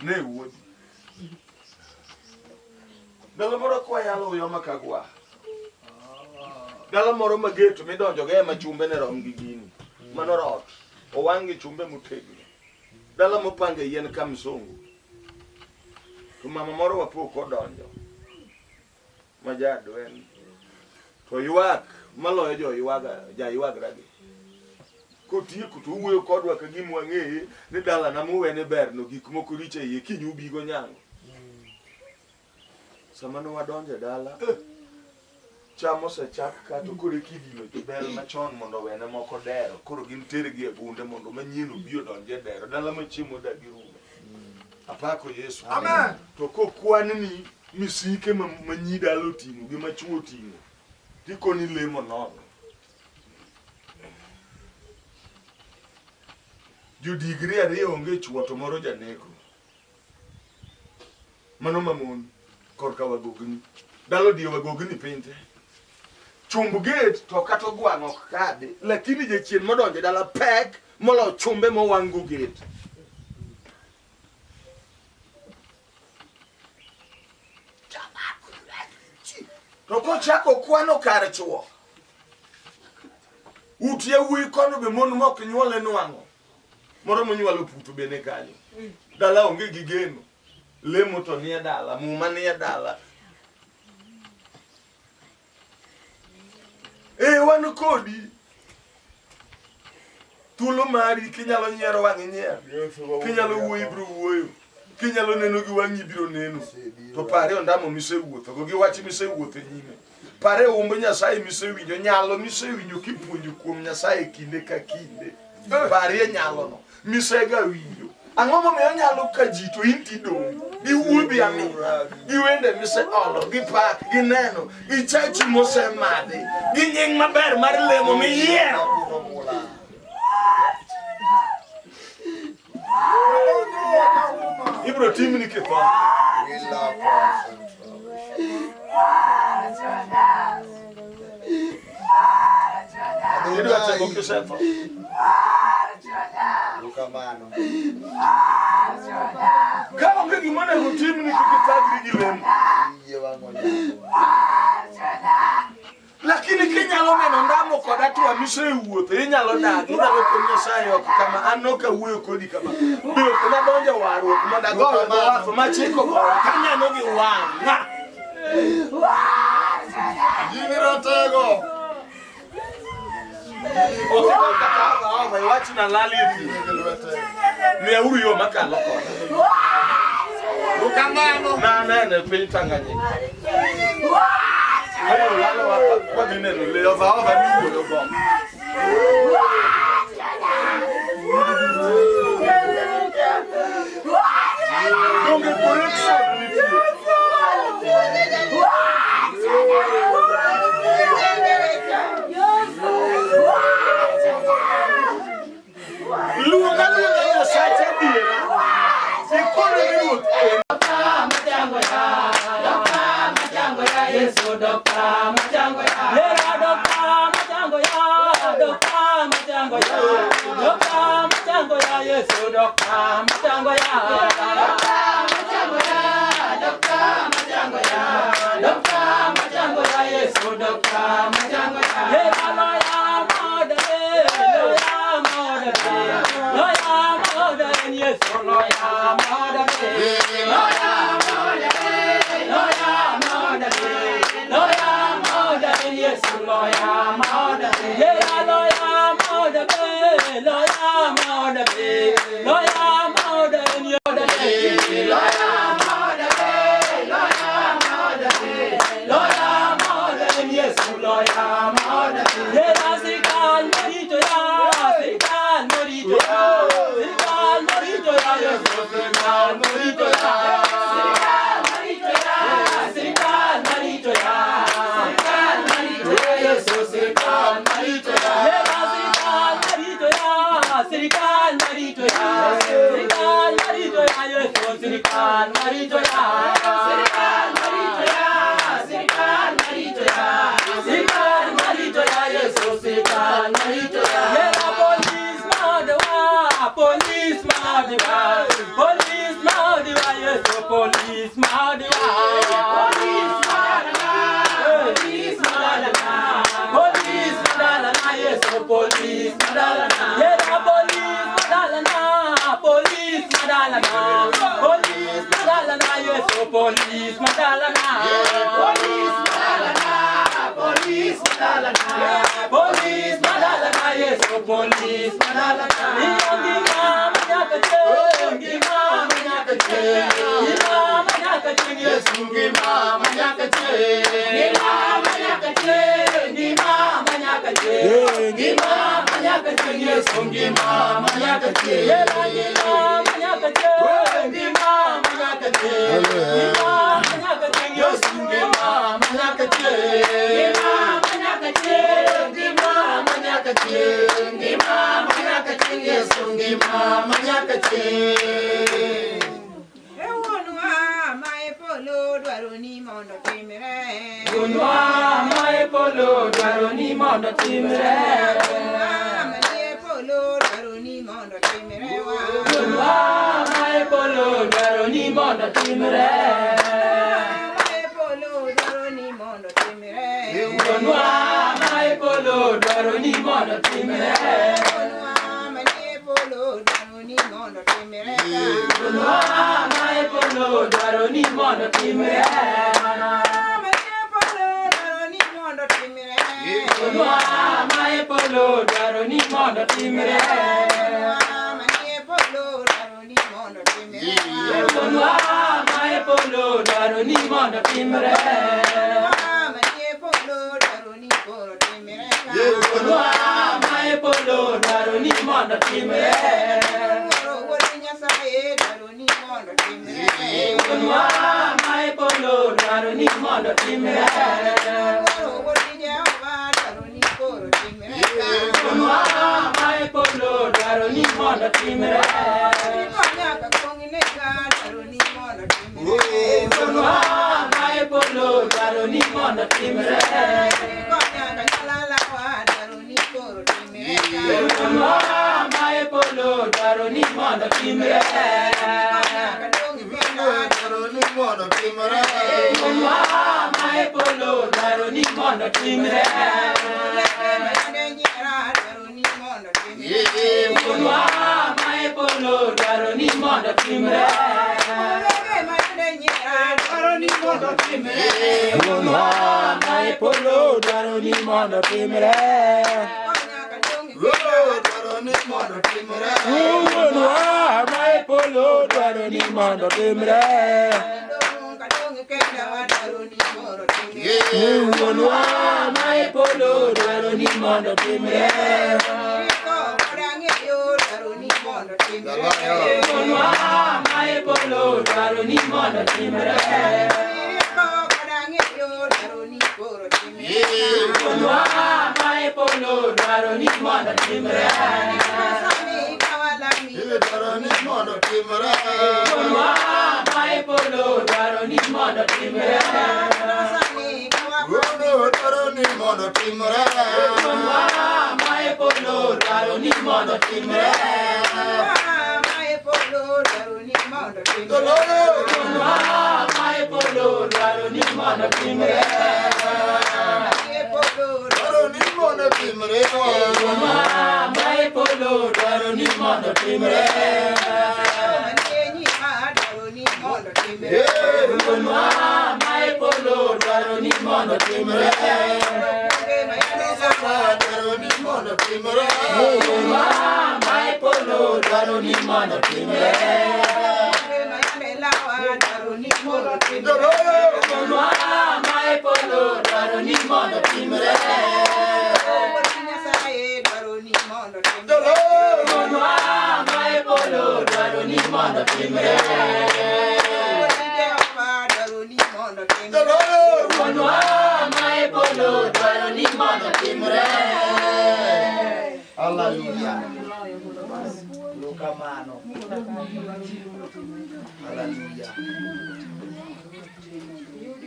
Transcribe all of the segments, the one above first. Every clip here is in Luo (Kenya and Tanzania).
ne wuodi dala moro kwa yalo yo makagwa dala moro mageto midonjo ga ma chumbe ne rom gi gini manorot o wangi chumbe mutegno dala mopange yien kam songo to mama moro wapoko donjo majadwen to ywak maloyo jo ywaga ja ywagra gi kotieko to wuoyo kodwa ka gima wang'eye ni dala na muwene ber no gik moko richo iye kinyubigo nyango sama no wadonje dala chamo osechak ka to kore kidino jobel machon mondo wene moko dero koro gin tergi e gunde mondo manyien obi odonje dero dala machiemo dagi rume apako Yesu amen to kokwan ni misike manyi dalo tingo gi machuo tingo tikoni lemo nono jodigri ariyo onge chuo to moro janeko mano mamon korka wagogni dalo dio wagogni pinte chumbu gate to kato gwang'o kade lakini jechien modonje dala pek molo chumbe mowango gate to kochako kwano kar chuo utie wi kono be mon mok nyuole nwang'o moro monyuolo puto bene kanyo dala onge gigeno lemo to nie dala muma nie dala wan kodi tulo mari kinyalo nyiero wang'i nyiero kinyalo wuoyi biro wuoyo kinyalo neno gi wang'i biro neno to pare ondamo misewuotho go gi wach misewuotho nyime pare umbo Nyasaye misewinjo nyalo misewinjo kipuonjo kuom Nyasaye kinde ka kinde pare nyalo no misega winjo ang'o momiyo nyalo ka ji to inti dong gi wuobi amina gi wende mise olo gi pak gi neno gi chachi mosemadhi gi nying maber mar lemo miyiero ibro timni kithon kama ngegi mwana rutimni kikitagri gi lemo lakini kinyalo neno ndamo koda tu amisewuotho inyalo dagi inyalo konyo Nyasaye ok kama anoka wuoyo kodi kama biro kuna donja Warruok mondo agore wafu machiko kanyano gi wang'a jibiro tego okaka iwachi na lali ni uru yo makalo koda ukamano na nene piny Tanganyika ayo lalo wa bineno le ova ni wo go donge correction ni lunga yo sacha dira ikole ni Yesu dokta majango ya lera dokta majango ya dokta majango ya dokta majango ya Yesu dokta majango ya dokta majango ya dokta majango ya dokta majango ya Yesu dokta majango ya lera loya modere Yesu loya modere Yesu loya moda loya moda loya moda loya moda yoda loya moda loya moda Yesu loya moda yera sikan morito ya Yesu sikan morito ya Sirikan marito ya Yesu sirikan marito ya sirikan marito ya sirikan marito ya sirikan marito ya Yesu sirikan marito ya yera police madawa police madawa police madawa police madala, police madala, police madala, police madala, yes, police madala, yeah, police madala, police madala, police madala, yes, police madala, police madala, police madala, police madala, yes, police madala,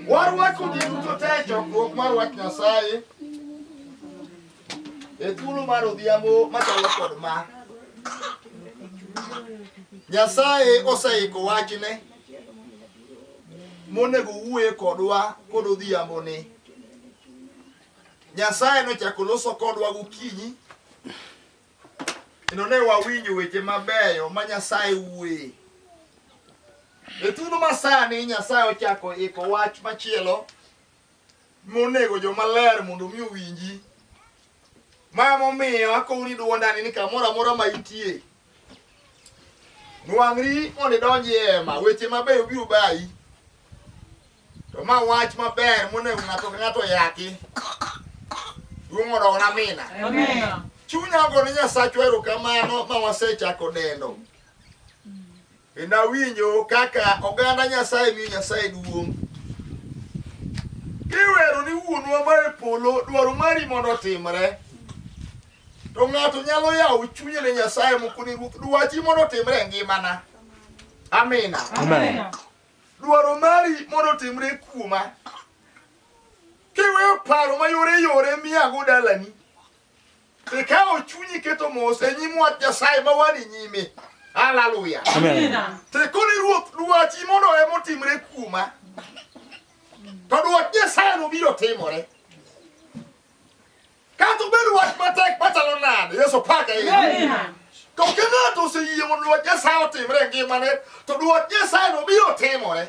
Warruok odiero te chokruok mar wach Nyasaye e thuolo mar odhiambo machalo kod ma. Nyasaye oseiko wachne monego wuoye kodwa kod odhiambo ni. Nyasaye nochako loso kodwa gokinyi kendo ne wawinjo weche mabeyo ma Nyasaye wuoye. E thuolo masani Nyasaye ochako iko wach machielo monego jomaler mondo mi owinji. Ma momiyo akowni duondani ni kamoro amora ma itie nwang'ri mondo idonji ema weche mabeyo biro bayi. To ma wach maber monego ng'ato ka ng'ato yaki. Duong'o na mina. Amen. Chunya go ni Nyasachwa erokamano ma wasechako dendo. Kendo awinjo kaka oganda Nyasaye miyo Nyasaye duong'. Kiwero ni wuonwa ma e polo dwaro mari mondo otimre. To ng'ato nyalo yawo chunye ne Nyasaye moko ni ruoth dwachi mondo otimre e ngimana. Amina. Amen. Dwaro mari mondo otimre kuoma. Kiweyo paro mayore miyago dalani. Ikawo chunyi keto mos e nyim wach Nyasaye ma wani nyime. Hallelujah. Amen. Tekoni ruoth dwachi mondo ema otimre kuoma. To dwach Nyasaye no biro timore. Kato bedo wach matek machalo nade. Yesu paka iye. To kang'ato oseyie mondo dwach Nyasaye otimre e ngimane, to dwach Nyasaye no biro timore.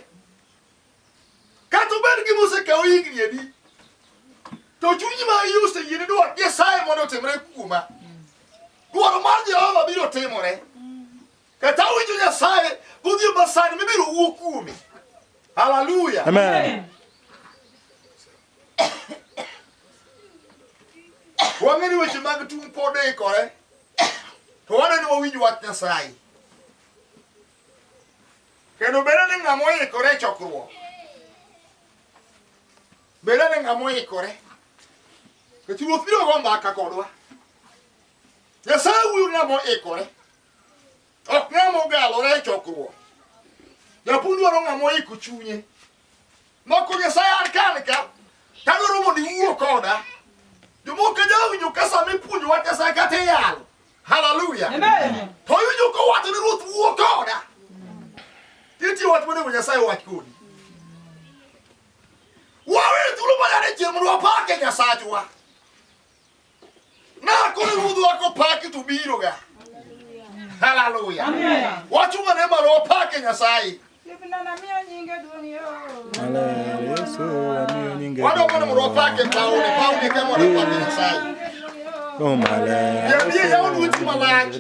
Kato bed gi mosekawo higni adi. To chunyi ma iyuse yini dwach Nyasaye mondo otimre kuoma. Dwaro mar Jehova biro timore. Kata winjo Nyasaye godhiambo masani mibiro wuo kuome. Hallelujah. Amen. Wang'eni weche mag tung' pod ikore. To waneno wawinjo wach Nyasaye. Kendo bedo ni ng'ama oikore e chokruok. Bedo ni ng'ama oikore. Kech ruoth biro go mbaka kodwa. Nyasaye wuoyo ng'ama oikore. Ok ng'ama ogalore e chokruok. Japund dwaro ng'ama oiko chunye. Moko Nyasaye an ka tadwaro mondo iwuo koda. Jomoko jawinjo ka sama ipuonjo wach Nyasaye kata iyalo. Hallelujah. Amen. To winjo ko wacho ni ruoth wuo koda. Nitie wach monego Nyasaye wach kodi. Wawe thuolo manyane chieng' mondo wapake Nyasachwa. Na koro ruodhwa kopaki to biro ga. Hallelujah. Amen. Wacho mane malo wapake Nyasaye. Wado mondo mondo wapake Pauli kama mondo wapake Nyasaye. Oh male. Yabie ya unu uti malach.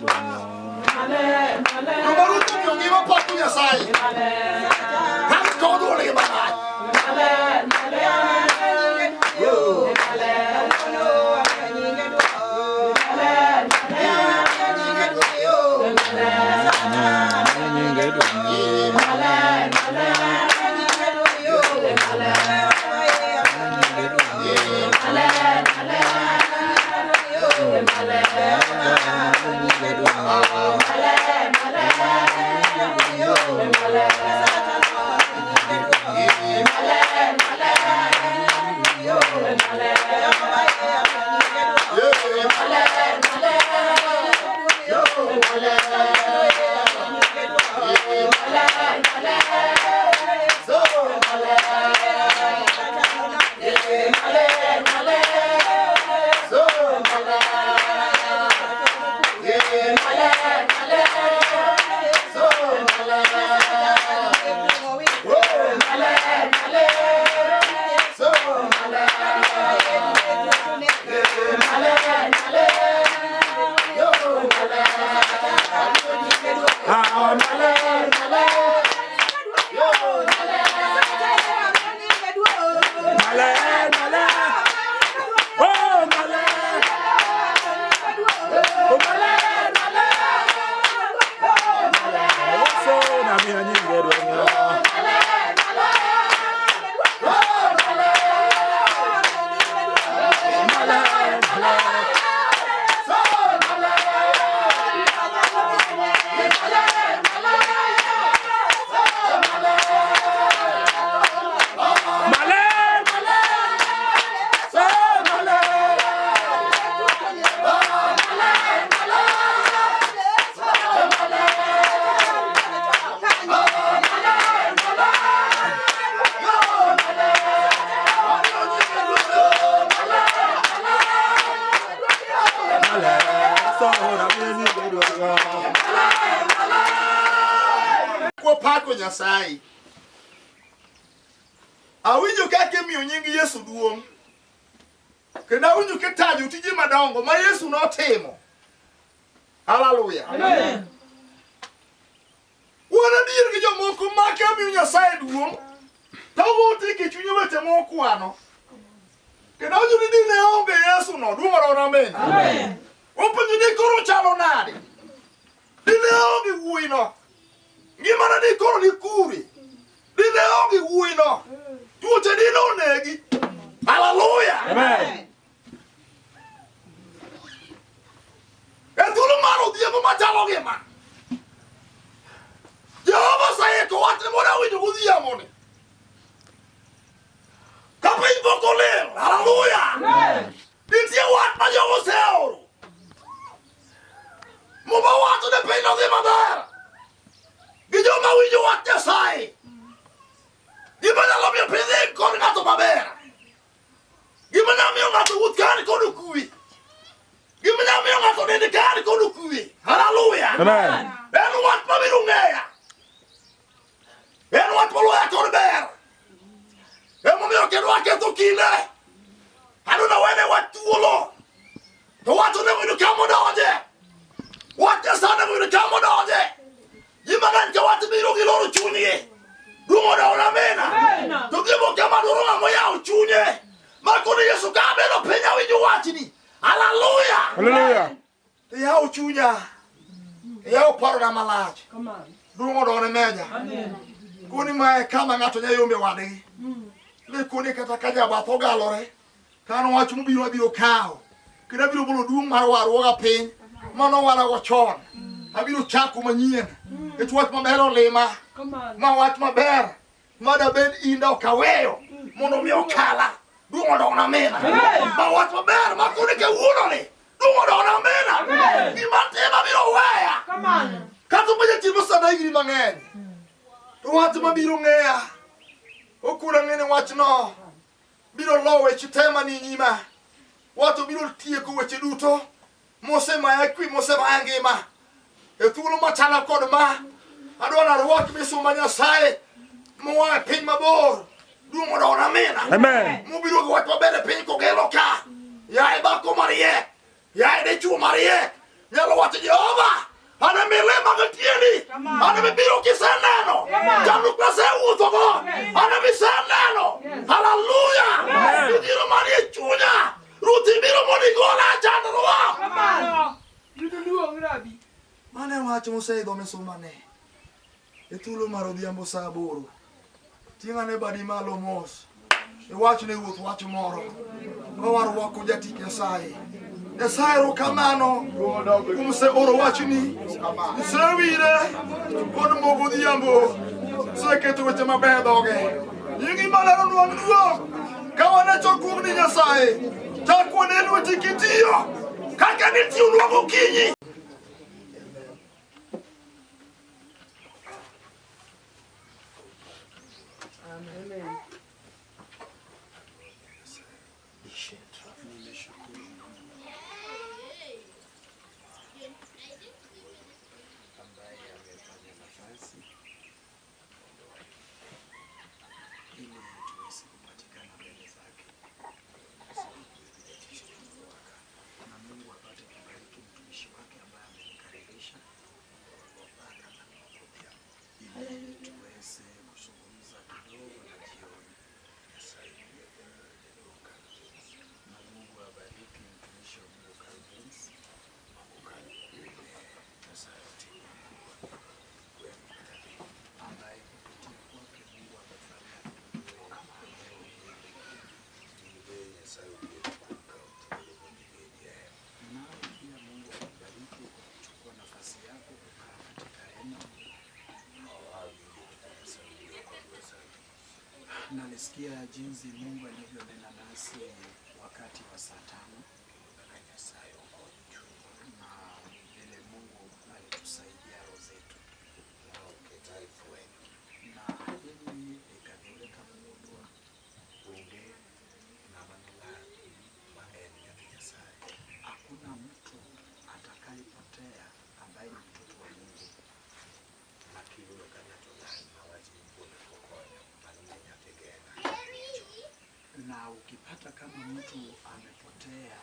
Numaruto miongiwa paku Nyasaye. Kami kodo ole malach. kwa pako Nyasaye. Awinjo kake miyo nying Yesu duong'. Kendo awinjo ketajo tije madongo ma Yesu notimo. Hallelujah. Amen. Wana dir gi jomoko make miyo Nyasaye duong'. Tawote ke chunye weche moko ano. Kendo awinjo ni dine onge Yesu no duong' ora amen. Amen. Openjo ni koro chalo nade. Dine onge wuoyi no. Ngimana ni koro ni kuri. Dine onge wuoyi no. Tuoche dine onegi. Hallelujah. Amen. Etulu maro diemo machalo gima. Jehova saye ko watne mora winjo gudhiamo ni. Kapa iboko lel. Hallelujah. Amen. Nitie wat ma jogo seoro. Muba wato ne piny odhi maber. Gi joma winjo wach Nyasaye. Gima nyalo miyo pidhi kod ng'ato maber. Gima nyalo miyo ng'ato wuoth kani kod okwi. Gima nyalo miyo ng'ato nindi kani kod okwi. Hallelujah. Amen. En wat mabiro ng'eya. En wat moloya kod ber. Emomiyo kendo aketho kinde. Adona wene wat thuolo. To wacho ne winjo kama odonje. Wat Nyasaye ne winjo kama odonje. Ji mang'eny ka wat biro gi loro chunygi. Duong' odawna amena. To gibo kama dwaro ng'ama oyawo chunye. Makoni Yesu ka bedo piny awinjo wachni. Hallelujah. Hallelujah. Yawo chunya. Yawo parona malach. Come on. Duong' odawna meja. Amen. Koni mae kama ng'ato nyayombe wadgi. Ne koni kata ka jabath ogalore. Kano wach mobiro abiro kawo. Kendo abiro bolo duong' mar warruoga piny. Mano warago chon. Abiro chako manyien. Et wach maber olima. Come on. Ma wach maber. Madabed inda okaweyo. Mondo mi okala. Duong' odawna amena. Ma wach maber makoni kawuononi. Duong' odawna amena. Gima tema biro weya. Come on. Kata obedo timo sana higni mang'eny. To wach mabiro ng'eya. Okura ng'eni wachno. Biro lo weche tema ni nyima. Wato biro tieko weche duto. Mosemaya kwi, mosemaya ngima. E thuolo machalo kod ma. Adwa narwak misumba Nyasaye. Moa e piny mabor. Duong' odawna amena. Amen. Mobiro gi wach maber e piny kogelo ka. Yaye dhako mariek. Yaye dichuo mariek. Nyalo wacho Jehova. Ana milema gatieni. Ana mibiro kiseneno. Chandruok masewuothogo. Ana miseneno. Hallelujah. Biro manie chunya. Ruthi biro mondo igola chandruok. Come on. Duduong' Rabi. Mane wach moseidho misumane. E thuolo mar odhiambo sa 8. Ting'ane badi malo mos. Iwachne wuoth wach moro. Warruok jatich Nyasaye. Nyasaye erokamano kuom seoro wachni. Isewire kod mogo odhiambo. Seketo weche maber dhoge. Nyingi malero nwang' duong'. Ka wane chokruok ni Nyasaye. Chak wane lweti kitiyo. Kaka nitiyo nwang' okinyi. Amen. Nalisikia jinsi Mungu alivyonena nasi wakati wa saa 5 na vile Mungu alitusaidia roho zetu na hili ikaniweka kugundua hakuna mtu atakayepotea ambaye ni mtoto wa Mungu. mtu amepotea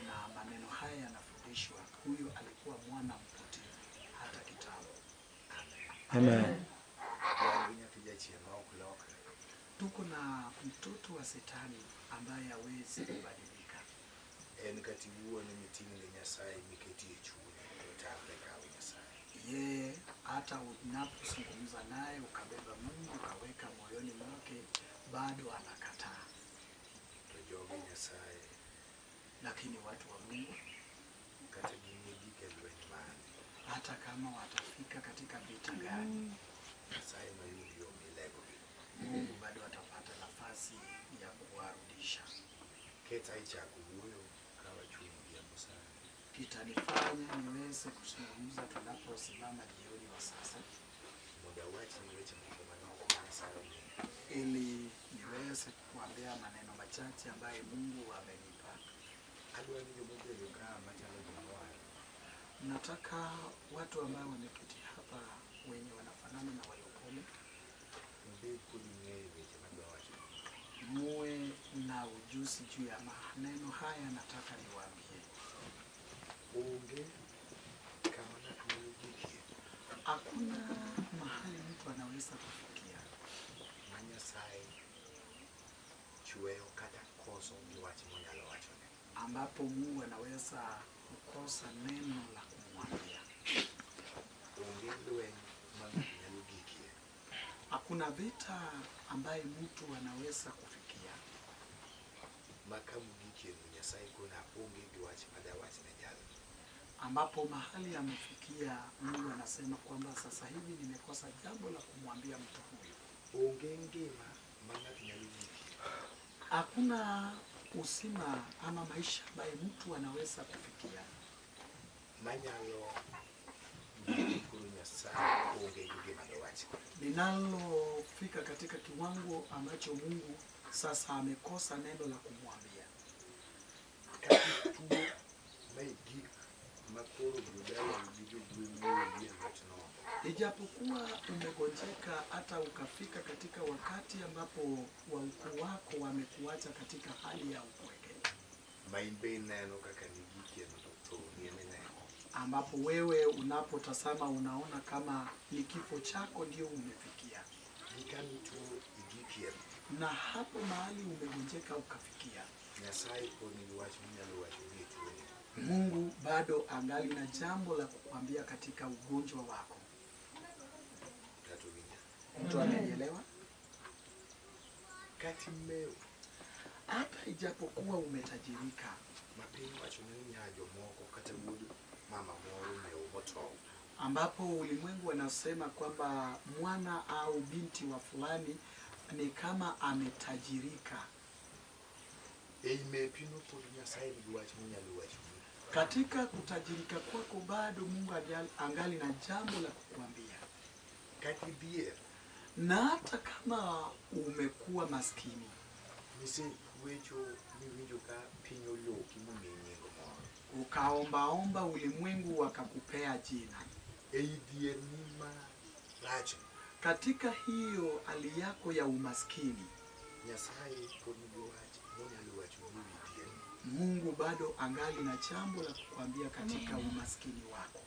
na maneno haya yanafundishwa, huyo alikuwa mwana mpotevu hata kitambo. Amen. Tuko na mtoto wa Shetani ambaye hawezi kubadilika. Ye hata unapozungumza naye ukabeba Mungu ukaweka moyoni mwake bado anakataa. Lakini watu wa Mungu hata kama watafika katika vita gani, Mungu bado atapata nafasi ya kuwarudisha. Kitanifanya niweze kuzungumza tunaposimama jioni wa sasa, ili niweze kuambia maneno machache ambayo Mungu amenipa. Nataka watu ambao wameketi hapa wenye wanafanana na walokole muwe na ujuzi juu ya maneno haya. Nataka niwaambie, hakuna mahali mtu anaweza kufikia ambapo Mungu anaweza kukosa neno la kumwambia. Hakuna vita ambaye mtu anaweza kufikia ambapo mahali amefikia Mungu anasema kwamba sasa hivi nimekosa jambo la kumwambia mtu huyu. Hakuna usima ama maisha ambaye mtu anaweza kufikia ninalofika katika kiwango ambacho Mungu sasa amekosa neno la kumwambia. Ijapokuwa umegonjeka hata ukafika katika wakati ambapo wakuu wako wamekuacha katika hali ya upweke, ambapo wewe unapotazama unaona kama ni kifo chako ndio umefikia, na hapo mahali umegonjeka ukafikia, Mungu bado angali na jambo la kukwambia katika ugonjwa wako. Mtu amenielewa? Hata ijapokuwa umetajirika, ambapo ulimwengu anasema kwamba mwana au binti wa fulani ni kama ametajirika, katika kutajirika kwako bado Mungu angali na jambo la kukuambia. Na hata kama umekuwa maskini, ukaombaomba ulimwengu wakakupea jina, katika hiyo hali yako ya umaskini, Mungu bado angali na jambo la kukwambia katika umaskini wako.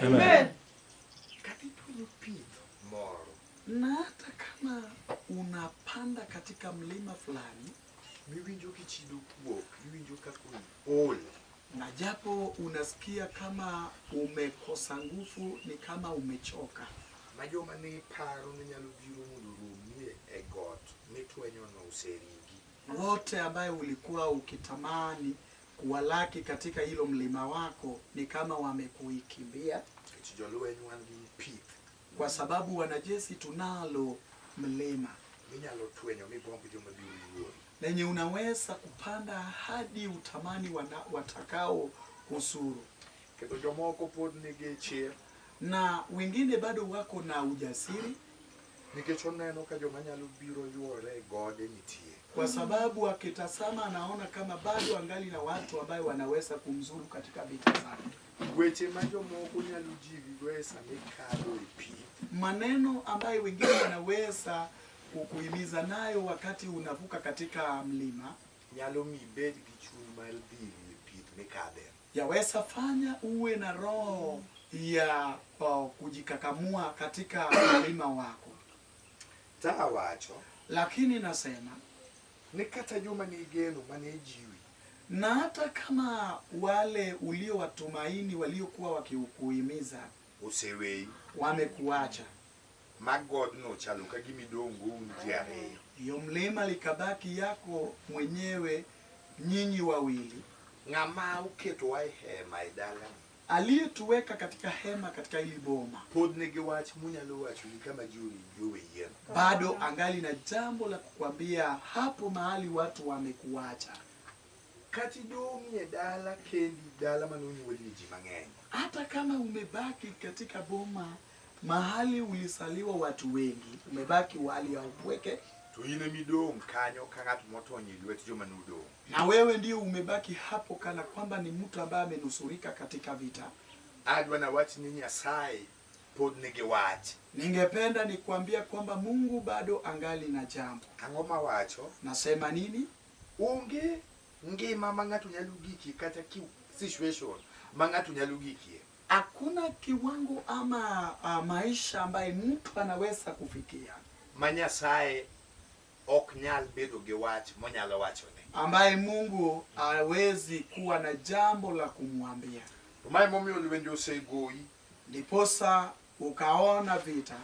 Amen. Na hata kama unapanda katika mlima fulani, na japo unasikia kama umekosa nguvu, ni kama umechoka, wote ambaye ulikuwa ukitamani kuwalaki katika hilo mlima wako ni kama wamekuikimbia, kwa sababu wanajeshi tunalo mlima lenye unaweza kupanda hadi utamani watakao kusuru, na wengine bado wako na ujasiri, kwa sababu akitazama anaona kama bado angali na watu ambao wanaweza kumzuru katika vita zake. Maneno ambayo wengine wanaweza kukuhimiza nayo wakati unavuka katika mlima, nyalo mi bed gi chuny mar dhi e pith mikadhe. yaweza fanya uwe na roho ya kujikakamua katika mlima wako. Tawacho Lakini nasema ni kata juma ni igeno mane jiwi, na hata kama wale uliowatumaini waliokuwa wakikuhimiza osewei wamekuacha, magod no chalo ka gimidongo unjare, hiyo mlima likabaki yako mwenyewe, nyinyi wawili. ng'ama uketo wa hema idala Aliyetuweka katika hema katika hili boma pod nigi wach munyalo wacho ni kama juri jowe yien, bado angali na jambo la kukwambia hapo mahali watu wamekuacha. kati dongi e dala kendi dala manonyuoli ji mang'eny, Hata kama umebaki katika boma mahali ulisaliwa watu wengi, umebaki wali ya upweke, to in midong kanyo ka ng'at motony e lwet joma nudong'. na wewe ndio umebaki hapo kana kwamba ni mtu ambaye amenusurika katika vita. Adwa na wach ni Nyasaye pod nigi wach. Ningependa nikuambia kwamba Mungu bado angali na jambo. Ang'o mawacho? Nasema nini? Onge ngima ma ng'ato nyalo giki kata situation ma ng'ato nyalo gikie. Hakuna kiwango ama maisha ambaye mtu anaweza kufikia Ma Nyasaye ok nyal bedo gi wach monyalo wachone. ambaye Mungu hawezi kuwa na jambo la kumwambia. Mae momiyo lwenje osegoyi, Ndiposa ukaona vita,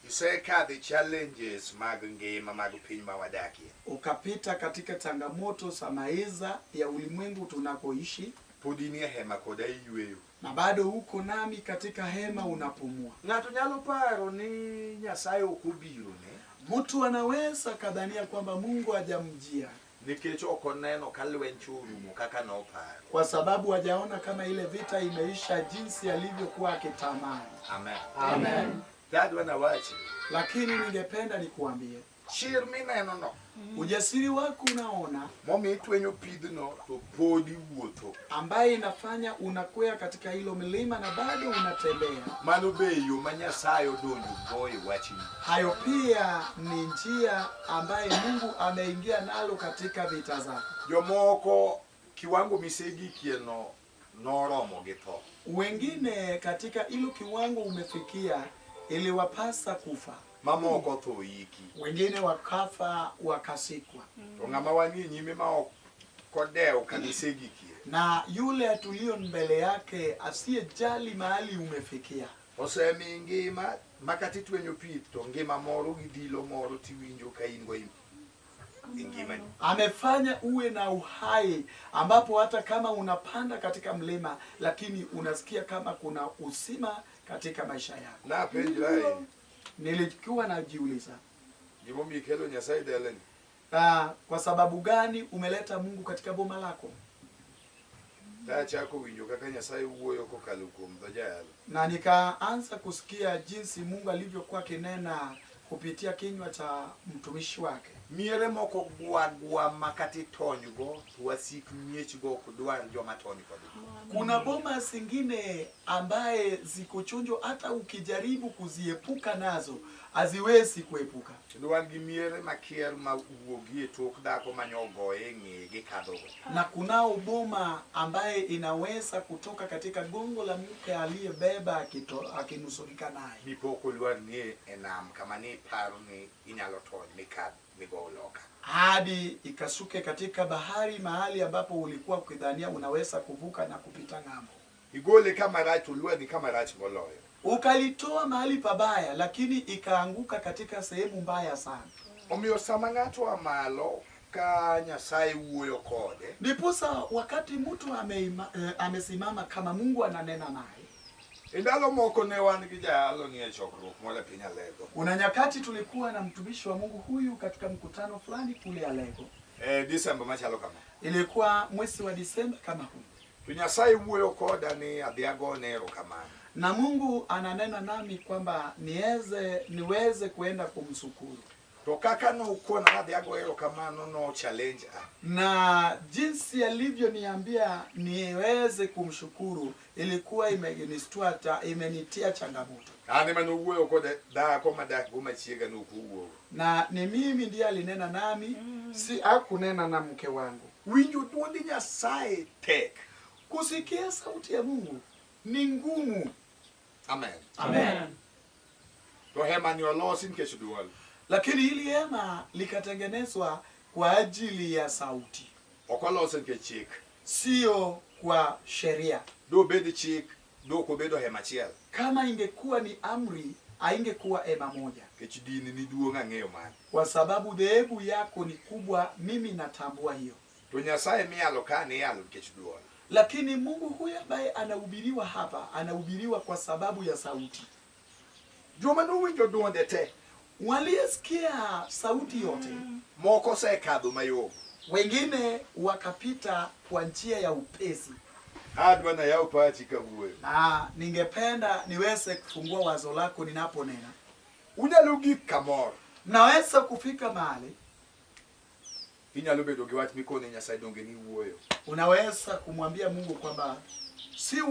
isekadhe challenges mag ngima mag piny ma wadakie. ukapita katika changamoto za maisha ya ulimwengu tunakoishi, Pod in e hema koda iyweyo. na bado uko nami katika hema unapumua. Ng'ato nyalo paro ni Nyasaye ok obiro ne, Mtu anaweza kadhania kwamba Mungu hajamjia nikech ok oneno ka lweny orumo kaka noparo. kwa sababu hajaona kama ile vita imeisha jinsi alivyokuwa akitamani. Amen. Amen. Dadwa na wachi. Lakini ningependa nikuambie, Chir mineno no, ujasiri wako unaona momi itwenyo pidhno to pod iwuotho. ambaye inafanya unakwea katika hilo milima na bado unatembea. Mano be yo ma Nyasaye odonjo go e wachni. Hayo pia ni njia ambaye Mungu ameingia nalo katika vita zako. Jomoko kiwango misegikie no noromo gi tho. Wengine katika hilo kiwango umefikia iliwapasa kufa, Mamoko tho iki. wengine wakafa wakasikwa. To ng'ama wanie nyime ma ok kodewo kanisegikie. Na yule tulio mbele yake asiyejali mahali umefikia, Osemi ngima makati twenyo pith to ngima moro gi dilo moro tiwinjo ka in go ngimani. amefanya uwe na uhai ambapo hata kama unapanda katika mlima lakini unasikia kama kuna usima katika maisha yako. Na penjrai, Nilikuwa najiuliza, gimomiyo kelo Nyasaye dalani. kwa sababu gani umeleta Mungu katika boma lako? Tachako winjo kaka Nyasaye wuoyo kokalo kuom dho jayalo. Na nikaanza kusikia jinsi Mungu alivyokuwa kinena kupitia kinywa cha mtumishi wake. Miere moko gwagwa makati tony go wasik miech go kudwar joma tony kodgi. Kuna boma zingine ambaye zikuchunjo hata ukijaribu kuziepuka nazo haziwezi kuepuka. Dwar gi miere makier ma uogi e tok dhako manyogoe ng'e gi kadhogo. Na kunao boma ambaye inaweza kutoka katika gongo la mke aliyebeba akinusurika naye. Mipoko lwar ni e nam kama ni paro ni inyalo tony mikad migo loka. Hadi ikasuke katika bahari mahali ambapo ulikuwa ukidhania unaweza kuvuka na kupita ng'ambo. Igole kama rach lwar ni kama rach moloyo. Ukalitoa mahali pabaya lakini ikaanguka katika sehemu mbaya sana. Omiyo sama ng'ato amalo ka Nyasaye wuoyo kode, Ndiposa wakati mtu amesimama kama Mungu ananena naye. indalo moko ne wan gi jayalo ni e chokruok mole piny Alego. Kuna nyakati tulikuwa na mtumishi wa Mungu huyu katika mkutano fulani kule Alego. Disemba machalo kama. Ilikuwa mwezi wa Disemba kama huu. To Nyasaye wuoyo koda ni adhiago ne erokamano. Na Mungu ananena nami kwamba niweze kuenda kumshukuru. To kaka no ukona na diago ero kamano no challenge. Na jinsi alivyoniambia niweze kumshukuru ilikuwa imenitia changamoto. Ani manuwe uko da koma da goma chiega no kuwo. Na ni mimi ndiye alinena nami, si hakunena na mke wangu. Winjo tuondi Nyasaye tek. Kusikia sauti ya Mungu ni ngumu. Amen. Amen. To hema ni olosin keshudual. Lakini hili hema likatengenezwa kwa ajili ya sauti. Okolosin ke chik. Sio kwa sheria. Do bedi chik, do ko bedo hema chiel. Kama ingekuwa ni amri, haingekuwa hema moja. Kechidini ni duonga ng'eyo man. Kwa sababu dhehebu yako ni kubwa, mimi natambua hiyo. To Nyasaye mialo kane yalo kechudual. Lakini Mungu huyu ambaye anahubiriwa hapa, anahubiriwa kwa sababu ya sauti. Joma no winjo duonde te. Walisikia sauti yote. Moko se kadho mayo. Wengine wakapita kwa njia ya upesi. Adwa na yao pachi kabuwe. Na ningependa niweze kufungua wazo lako ninaponena. Unyalugi kamor. Naweza kufika mahali. Inyalo bedo gi wach mikone Nyasaye donge ni wuoyo. Unaweza kumwambia Mungu kwamba si